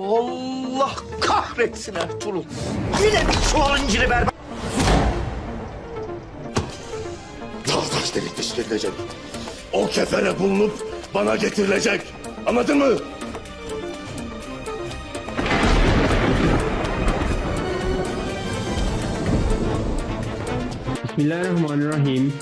Allah kahretsin Ertuğrul. Yine bir çuval inciri berbat. Dağdaş delik deşik edilecek. O kefene bulunup bana getirilecek. Anladın mı? बिस्मिल्लाहिर्रहमानिर्रहीम।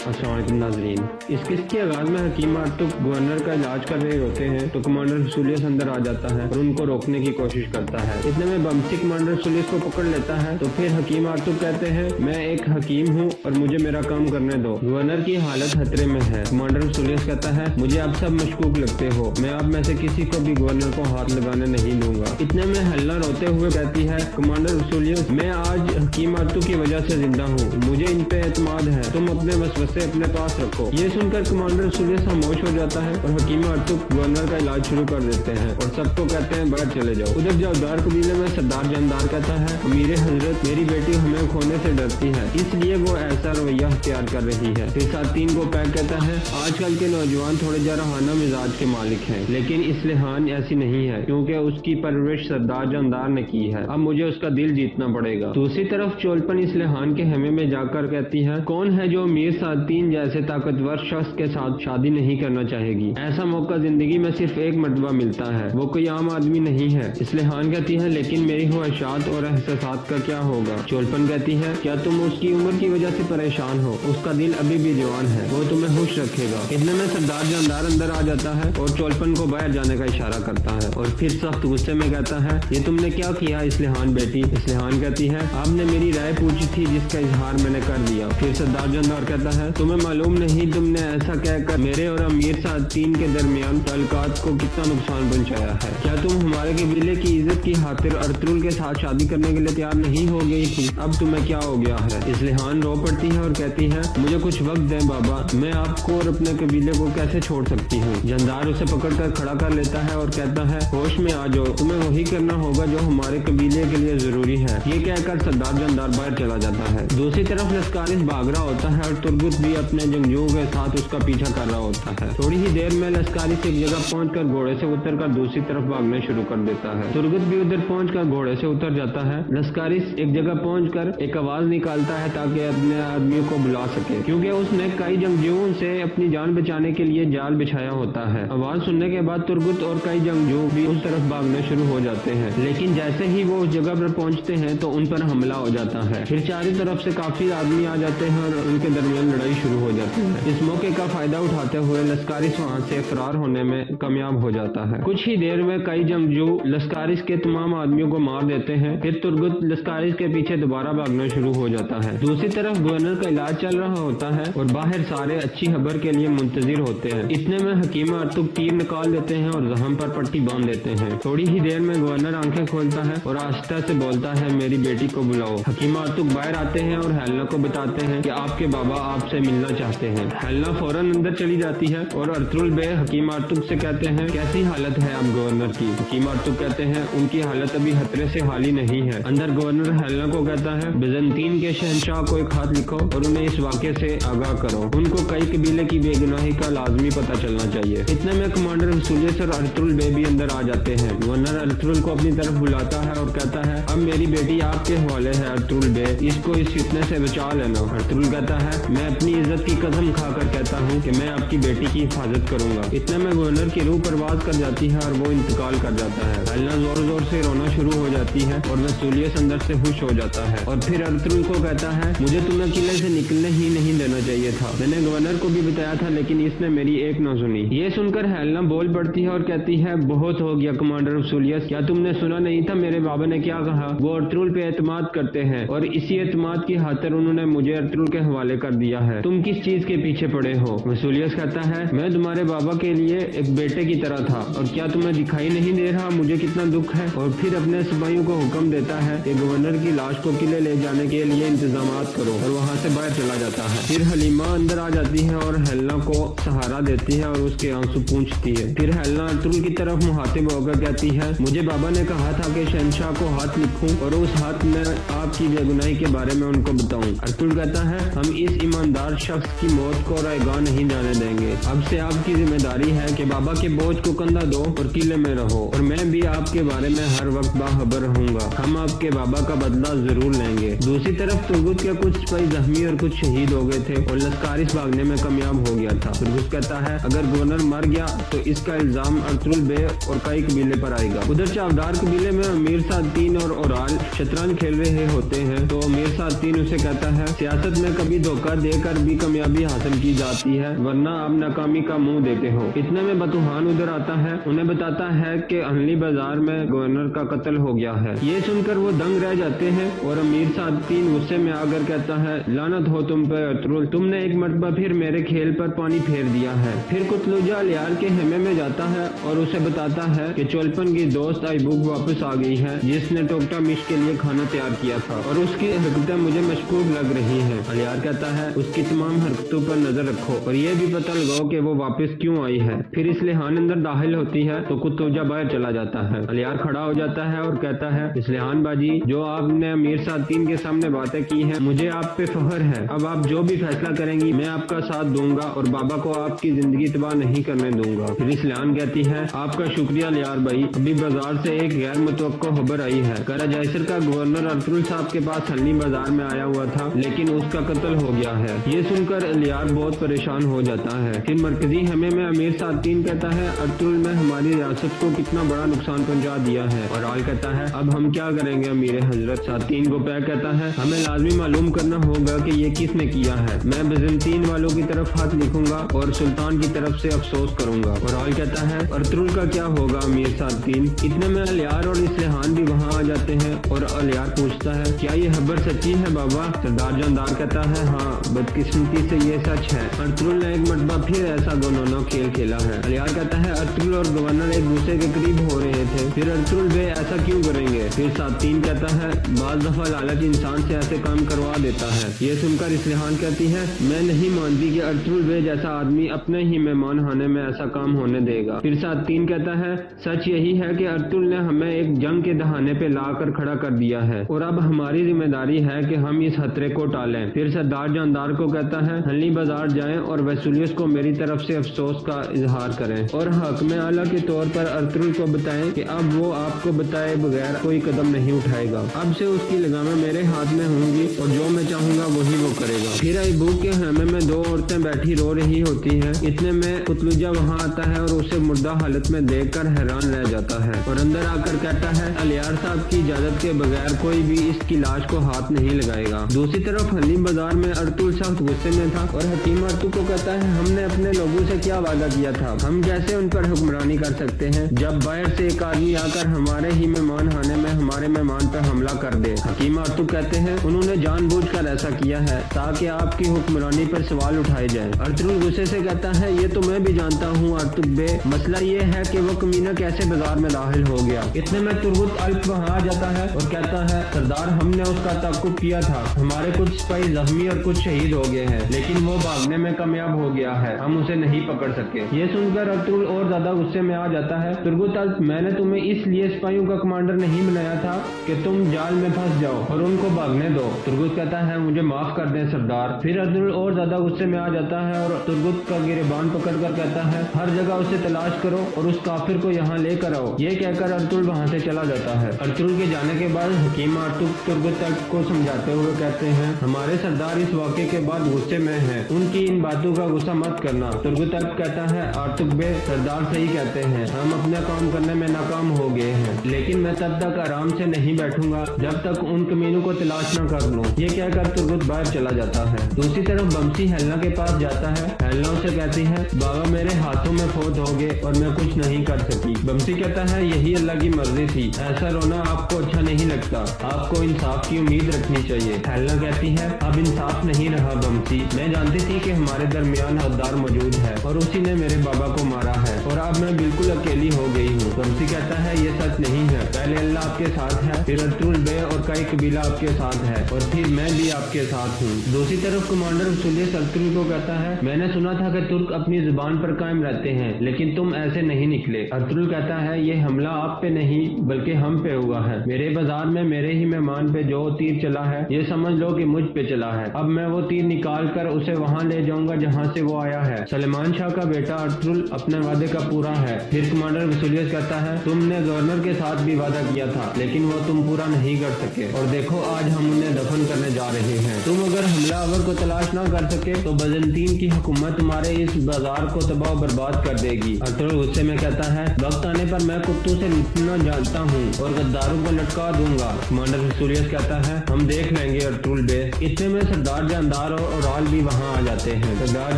अस्सलाम वालेकुम नाज़रीन। इस किस्त के आगाज में हकीम आर्तुक गवर्नर का इलाज कर रहे होते हैं तो कमांडर रसूलियस अंदर आ जाता है और उनको रोकने की कोशिश करता है। इतने में बमसी कमांडर रसूलियस को पकड़ लेता है तो फिर हकीम आर्तुक कहते हैं, मैं एक हकीम हूँ और मुझे मेरा काम करने दो। गवर्नर की हालत खतरे में है। कमांडर रसूलियस कहता है, मुझे आप सब मशकूक लगते हो, मैं आप में से किसी को भी गवर्नर को हाथ लगाने नहीं दूंगा। इतने में हल्ला रोते हुए कहती है, कमांडर रसूलियस, मैं आज हकीम आर्तुक की वजह से जिंदा हूँ, मुझे इन पे एतमाद है, तुम अपने वसवसे अपने पास रखो। ये सुनकर कमांडर रसूलियस खामोश हो जाता है और हकीम आर्तुक गवर्नर का इलाज शुरू कर देते हैं और सबको कहते हैं, बाहर चले जाओ। उधर जावदार कबीले में सरदार जानदार कहता है, अमीर हजरत, मेरी बेटी हमें खोने से डरती है, इसलिए वो ऐसा रवैया अख्तियार कर रही है। फिर सातीन को पैक कहता है, आजकल के नौजवान थोड़े जराहाना मिजाज के मालिक हैं, लेकिन इस्लेहान ऐसी नहीं है क्योंकि उसकी परवरिश सरदार जानदार ने की है, अब मुझे उसका दिल जीतना पड़ेगा। दूसरी तरफ चोलपन इस्लेहान के हेमे में जाकर कहती है, कौन है जो मीर सातीन जैसे ताकतवर शख्स के साथ शादी नहीं करना चाहेगी? ऐसा मौका जिंदगी में सिर्फ एक मर्तबा मिलता है, वो कोई आम आदमी नहीं है। इस्लेहान कहती है, लेकिन मेरी ख्वाहिशात और एहसासात का क्या होगा? चोलपन कहती है, क्या तुम उसकी उम्र की वजह से परेशान हो? उसका दिल अभी भी जवान है, वो तुम्हें खुश रखेगा। इतने में सरदार जानदार अंदर आ जाता है और चोलपन को बाहर जाने का इशारा करता है और फिर सख्त गुस्से में कहता है, ये तुमने क्या किया इस्लेहान बेटी? इस्लेहान कहती है, आपने मेरी राय पूछी थी जिसका इजहार मैंने कर दिया। फिर सरदार जानदार कहता है, तुम्हें मालूम नहीं तुमने ऐसा कहकर मेरे और अमीर सातीन के दरमियान ताल्लुकात को कितना नुकसान पहुंचाया है? क्या तुम हमारे कबीले की इज्जत की खातिर अर्तुगरुल के साथ शादी करने के लिए तैयार नहीं हो गई थी? अब तुम्हें क्या हो गया है? इस्लेहान रो पड़ती है और कहती है, मुझे कुछ वक्त दें बाबा, मैं आपको और अपने कबीले को कैसे छोड़ सकती हूँ? जानदार उसे पकड़कर खड़ा कर लेता है और कहता है, होश में आ जाओ, तुम्हें वही करना होगा जो हमारे कबीले के लिए जरूरी है। ये कहकर सरदार जानदार बाहर चला जाता है। दूसरी तरफ लश्कारिस भाग रहा होता है और तुर्गुत भी अपने जंगजुओं के साथ उसका पीछा कर रहा होता है। थोड़ी ही देर में लश्कारिस एक जगह पहुंचकर घोड़े से उतरकर दूसरी तरफ भागने शुरू कर देता है। तुर्गुत भी उधर पहुंचकर घोड़े से उतर जाता है। लश्कारिस एक जगह पहुंचकर एक आवाज निकालता है ताकि अपने आदमियों को बुला सके, क्योंकि उसने कई जंगजुओं से अपनी जान बचाने के लिए जाल बिछाया होता है। आवाज सुनने के बाद तुर्गुत और कई जंगजू भी उस तरफ भागने शुरू हो जाते हैं, लेकिन जैसे ही वो उस जगह पर पहुंचते हैं तो उन पर हमला हो जाता है। फिर चारों तरफ से काफी आदमी आ जाते हैं और उनके दरमियान लड़ाई शुरू हो जाती है। इस मौके का फायदा उठाते हुए लश्कारिस वहां से फरार होने में कामयाब हो जाता है। कुछ ही देर में कई जंगजू लश्कारिस के तमाम आदमियों को मार देते हैं। फिर तुर्गुत लश्कारिस के पीछे दोबारा भागना शुरू हो जाता है। दूसरी तरफ गवर्नर का इलाज चल रहा होता है और बाहर सारे अच्छी खबर के लिए मुंतजिर होते हैं। इतने में हकीम आर्तुक तीर निकाल देते हैं और जख्म पर पट्टी बांध देते हैं। थोड़ी ही देर में गवर्नर आंखें खोलता है और आहिस्ता से बोलता है, मेरी बेटी को बुलाओ। हकीम आर्तुक बाहर आते हैं और हेलना को बताते हैं कि आपके बाबा आपसे मिलना चाहते हैं। हेलना फौरन अंदर चली जाती है और अर्तुगरुल बे हकीम आर्तुक से कहते हैं, कैसी हालत है अब गवर्नर की? हकीम आर्तुक कहते हैं, उनकी हालत अभी खतरे से हाली नहीं है। अंदर गवर्नर हेलना को कहता है, बिजंतीन के शहंशाह को एक खत लिखो और उन्हें इस वाक़े से आगाह करो, उनको कई कबीले की बेगुनाही का लाजमी पता चलना चाहिए। इतने में कमांडर रसूलियस और अर्तुगरुल बे भी अंदर आ जाते हैं। गवर्नर अर्तुगरुल को अपनी तरफ बुलाता है और कहता है, अब मेरी बेटी आपके हवाले है अर्तुगरुल बे, इसको इस फितने से बचा लेना। अर्तुगरुल कहता है, मैं अपनी इज्जत की कसम खाकर कहता हूँ कि मैं आपकी बेटी की हिफाजत करूंगा। इतने में गवर्नर की रूह परवाज कर जाती है और वो इंतकाल कर जाता है। हेलना जोर जोर से रोना शुरू हो जाती है और रसूलियस अंदर से खुश हो जाता है और फिर अर्तुगरुल को कहता है, मुझे तुम्हें किले से निकलने ही नहीं देना चाहिए था, मैंने गवर्नर को भी बताया था लेकिन इसने मेरी एक न सुनी। ये सुनकर हेलना बोल पड़ती है और कहती है, बहुत हो गया कमांडर रसूलियस, क्या तुमने सुना नहीं था मेरे बाबा ने क्या कहा? वो अर्तुगरुल पे एतमाद करते हैं और इसी एतमाद की खातिर उन्होंने मुझे अर्तुगरुल के हवाले कर दिया है। तुम किस चीज के पीछे पड़े हो? रसूलियस कहता है, मैं तुम्हारे बाबा के लिए एक बेटे की तरह था और क्या तुम्हें दिखाई नहीं दे रहा मुझे कितना दुख है? और फिर अपने सिपाहियों को हुक्म देता है कि गवर्नर की लाश को किले ले जाने के लिए इंतजाम करो और वहाँ से बाहर चला जाता है। फिर हलीमा अंदर आ जाती है और हेलना को सहारा देती है और उसके आंसू पूंछती है। फिर हेलना अर्तुगरुल की तरफ मुहातिब होकर कहती है, मुझे बाबा ने कहा था कि शहंशाह को हाथ लिखूं और उस हाथ में आपकी बेगुनाही के बारे में उनको बताऊं। अर्तुगरुल कहता है, हम इस ईमानदार सरदार शख्स की मौत को रैगा नहीं जाने देंगे। अब से आपकी जिम्मेदारी है कि बाबा के बोझ को कंधा दो और किले में रहो, और मैं भी आपके बारे में हर वक्त बाखबर रहूंगा। हम आपके बाबा का बदला जरूर लेंगे। दूसरी तरफ तुर्गुत के कुछ सिपाही जख्मी और कुछ शहीद हो गए थे और लश्कारिस भागने में कामयाब हो गया था। तुर्गुत कहता है अगर गवर्नर मर गया तो इसका इल्जाम अर्तुल बे और कई कबीले पर आएगा। उधर चावदार कबीले में अमीर सादतीन और ओराल शतरंज खेल रहे होते हैं तो अमीर सादतीन उसे कहता है सियासत में कभी धोखा देकर भी कामयाबी हासिल की जाती है, वरना आप नाकामी का मुंह देते हो। इतने में बतूहान उधर आता है, उन्हें बताता है कि अहली बाजार में गवर्नर का कत्ल हो गया है। ये सुनकर वो दंग रह जाते हैं और अमीर सादतीन गुस्से में आकर कहता है लानत हो तुम पे अर्तुल, तुमने एक मरतबा फिर मेरे खेल पर पानी फेर दिया है। फिर कुतलुजा लियार के हेमे में जाता है और उसे बताता है कि चोलपन की दोस्त आईबुक वापस आ गई है, जिसने टोकटा मिश के लिए खाना तैयार किया था और उसकी हरकतें मुझे मशकूक लग रही हैं। अलियार कहता है उसकी तमाम हरकतों पर नजर रखो और ये भी पता लगाओ कि वो वापस क्यों आई है। फिर इस्लिहान अंदर दाखिल होती है तो कुतुजा बाहर चला जाता है। अलियार खड़ा हो जाता है और कहता है इस्लिहान बाजी, जो आपने अमीर सादतीन के सामने बातें की हैं, मुझे आप पे फख्र है। अब आप जो भी फैसला करेंगी मैं आपका साथ दूंगा और बाबा को आपकी जिंदगी तबाह नहीं करने दूंगा। फिर इस्लिहान कहती है आपका शुक्रिया लियार भाई, अभी बाजार से एक गैर मुतवक्को खबर आई है। कराजाइसर का गवर्नर अर्तुल साहब के पास हल्ली बाजार में आया हुआ था, लेकिन उसका कत्ल हो गया है। ये सुनकर लियार बहुत परेशान हो जाता है। फिर मरकजी हमें में अमीर सादतीन कहता है अर्तुल ने हमारी रियासत को कितना बड़ा नुकसान पहुंचा दिया है। और आल कहता है अब हम क्या करेंगे अमीर हजरत। सादतीन को पैक कहता है हमें लाजमी मालूम करना होगा कि ये किसने किया है। मैं बिजंतीन वालों की तरफ हाथ लिखूंगा और सुल्तान की तरफ से अफसोस करूंगा। और आल कहता है अर्तुल का क्या होगा अमीर सादतीन। इतने में अलियार और इस्लिहान भी वहाँ आ जाते हैं और अलियार पूछता है क्या ये खबर सच्ची है बाबा। सरदार जानदार कहता है हाँ, बदकिस्मती से ये सच है। अर्तुल ने एक मरतबा फिर ऐसा गोनोनो खेल खेला है। अलियार कहता है अर्तुल और गवर्नर एक दूसरे के करीब हो रहे थे, फिर अर्तुल वे ऐसा क्यों करेंगे। फिर सादतीन कहता है बाज दफा लालच इंसान से ऐसे काम करवा देता है। ये सुनकर इस्लिहान कहती है मैं नहीं मानती कि अर्तुल वे जैसा आदमी अपने ही मेहमान खाने में ऐसा काम होने देगा। फिर सादतीन कहता है सच यही है कि अर्तुल ने हमें एक जंग के दहाने पे लाकर खड़ा कर दिया है और अब हमारी जिम्मेदारी है कि हम इस खतरे को टालें। फिर सरदार जानदार को कहता है हल्ली बाजार जाएं और वसूलियस को मेरी तरफ से अफसोस का इजहार करें और हकम आला के तौर पर अर्तुल को बताएं कि अब वो आपको बताए बगैर कोई कदम नहीं उठाएगा। अब से उसकी लगामें मेरे हाथ में होंगी और जो मैं चाहूंगा वही वो करेगा। फिर आईबुक के हेमे में दो औरतें बैठी रो रही होती हैं। इतने में कुतलुजा वहाँ आता है और उसे मुर्दा हालत में देखकर हैरान रह जाता है और अंदर आकर कहता है अलियार साहब की इजाजत के बगैर कोई भी इसकी लाश को हाथ नहीं लगाएगा। दूसरी तरफ हलीम बाजार में अर्तुल सख्त गुस्से में था और हकीम अर्तुल को कहता है हमने अपने लोगों से क्या वादा किया था, हम कैसे उन पर हुक्मरानी कर सकते हैं जब बाहर से एक आदमी आकर हमारे ही मेहमान खाने में हमारे मेहमान पर हमला कर दे। हकीम अर्तुल कहते हैं उन्होंने जानबूझकर ऐसा किया है ताकि आपकी हुक्मरानी पर सवाल उठाए जाए। अर्तुल गुस्से से कहता है ये तो मैं भी जानता हूँ अर्तुल बे, मसला ये है कि वो कमीना कैसे बाजार में दाखिल हो गया। इतने में तुर्गुत अल्प वहाँ आ जाता है और कहता है सरदार हमने उसका ताकुब किया था, हमारे कुछ सिपाही जख्मी और कुछ शहीद हो गए हैं, लेकिन वो भागने में कामयाब हो गया है, हम उसे नहीं पकड़ सके। ये सुनकर अर्तुल और ज्यादा गुस्से में आ जाता है। तुर्गुत अल्प मैंने तुम्हें इसलिए सिपाहियों का कमांडर नहीं बनाया था कि तुम जाल में फंस जाओ और उनको भागने दो। तुर्गुत कहता है मुझे माफ कर दें सरदार। फिर अर्तुल और ज्यादा गुस्से में आ जाता है और तुर्गुत का गिरबान पकड़कर कहता है हर जगह उसे तलाश करो और उस काफिर को यहाँ लेकर आओ। ये कहकर अर्तुल वहाँ से चला जाता है। अर्तुल के जाने के बाद हकीम अर्तुल तुर्गुत को समझाते हुए कहते हैं हमारे सरदार इस वाक़े के बाद गुस्से में हैं, उनकी इन बातों का गुस्सा मत करना। तुर्गुत कहता है आर्तुक बे सरदार सही कहते हैं, हम अपना काम करने में नाकाम हो गए हैं, लेकिन मैं तब तक आराम से नहीं बैठूंगा जब तक उन कमीनों को तलाश न कर लूं। ये कहकर तुर्गुत बाहर चला जाता है। दूसरी तरफ बमसी हेलना के पास जाता है। हेलना उसे कहती है बाबा मेरे हाथों में फौत हो गए और मैं कुछ नहीं कर सकी। बमसी कहता है यही अल्लाह की मर्जी थी, ऐसा रोना आपको अच्छा नहीं लगता, आपको इंसाफ की उम्मीद रखनी चाहिए। हेलना कहती है अब इंसाफ नहीं रहा बमसी, मैं जानती थी कि हमारे दरमियान हकदार मौजूद है और उसी ने मेरे बाबा को मारा है और अब मैं बिल्कुल अकेली हो गई हूँ। बमसी कहता है ये सच नहीं है, पहले अल्लाह आपके साथ है, फिर अर्तुगरुल बे और कई कबीला आपके साथ है, और फिर मैं भी आपके साथ हूँ। दूसरी तरफ कमांडर वसूलियस अर्तुगरुल को कहता है, मैंने सुना था कि तुर्क अपनी जुबान पर कायम रहते हैं, लेकिन तुम ऐसे नहीं निकले। अर्तुगरुल कहता है, ये हमला आप पे नहीं बल्कि हम पे हुआ है। मेरे बाजार में मेरे ही मेहमान पे जो तीर चला है, ये समझ लो कि मुझ पे चला है। अब मैं वो तीर निकाल कर उसे वहाँ ले जाऊंगा जहाँ से वो आया है। सलेमान शाह का बेटा अर्तुगरुल अपने वादे का पूरा है। फिर कमांडर वसूलियस कहता है, तुमने गवर्नर के साथ भी वादा किया था, लेकिन वो तुम पूरा नहीं कर सके, और देखो आज हम उन्हें दफन करने जा रहे हैं। तुम अगर हमलावर को तलाश ना कर सके तो बजंतीन की हुकूमत तुम्हारे इस बाजार को तबाह बर्बाद कर देगी। अर्तुगरुल गुस्से में कहता है, वक्त आने पर मैं कुत्तों से निपटना जानता हूँ और गद्दारों को लटका दूंगा। कमांडर वसूलियस कहता है, हम देख लेंगे अर्तुगरुल बे। इतने में सरदार जानदार और ओराल भी वहाँ आ जाते हैं। सरदार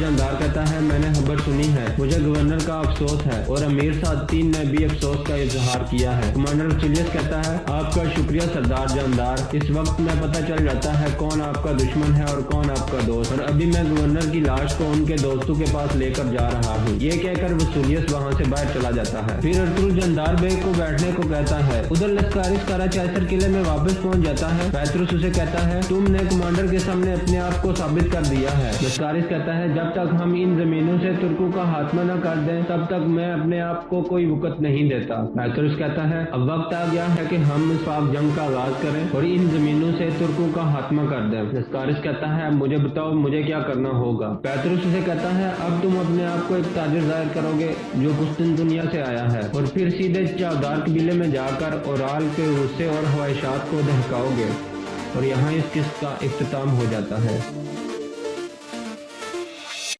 जानदार कहता है, मैंने खबर सुनी है, मुझे गवर्नर का अफसोस है, और अमीर सादतीन ने भी अफसोस का इजहार किया है। कमांडर वसूलियस कहता है, आपका शुक्रिया सरदार जानदार, इस वक्त में पता चल जाता है कौन आपका दुश्मन है और कौन आपका दोस्त, और अभी मैं गवर्नर की लाश को उनके दोस्तों के पास लेकर जा रहा हूँ। ये कहकर वसूलियस वहाँ से बाहर चला जाता है। फिर अर्तुगरुल जानदार बे को बैठने को कहता है। उधर लश्कारिस कराचाइसर किले में वापस पहुँच जाता है। पैतरुस उसे कहता है, तुमने कमांडर के सामने अपने आप को साबित कर दिया है। लश्कारिस कहता है, जब तक हम इन जमीनों से तुर्कों का खात्मा न कर दें तब तक मैं अपने आप को कोई वक़्त नहीं देता। पैतरुस कहता है, अब वक्त आ गया है कि हम इस पाक जंग का आगाज करें और इन जमीनों से तुर्कों का खात्मा कर दें। लश्कारिस कहता है, मुझे बताओ मुझे क्या करना होगा। पैतरुस उसे कहता है, अब तुम अपने आप को एक ताजिर जाहिर करोगे जो कुस्तुनतुनिया से आया है, और फिर सीधे चावदार कबीले में जाकर ओराल के गुस्से और ख्वाहिशात को दहकाओगे। और यहाँ इस किस्से का इख्तिताम हो जाता है।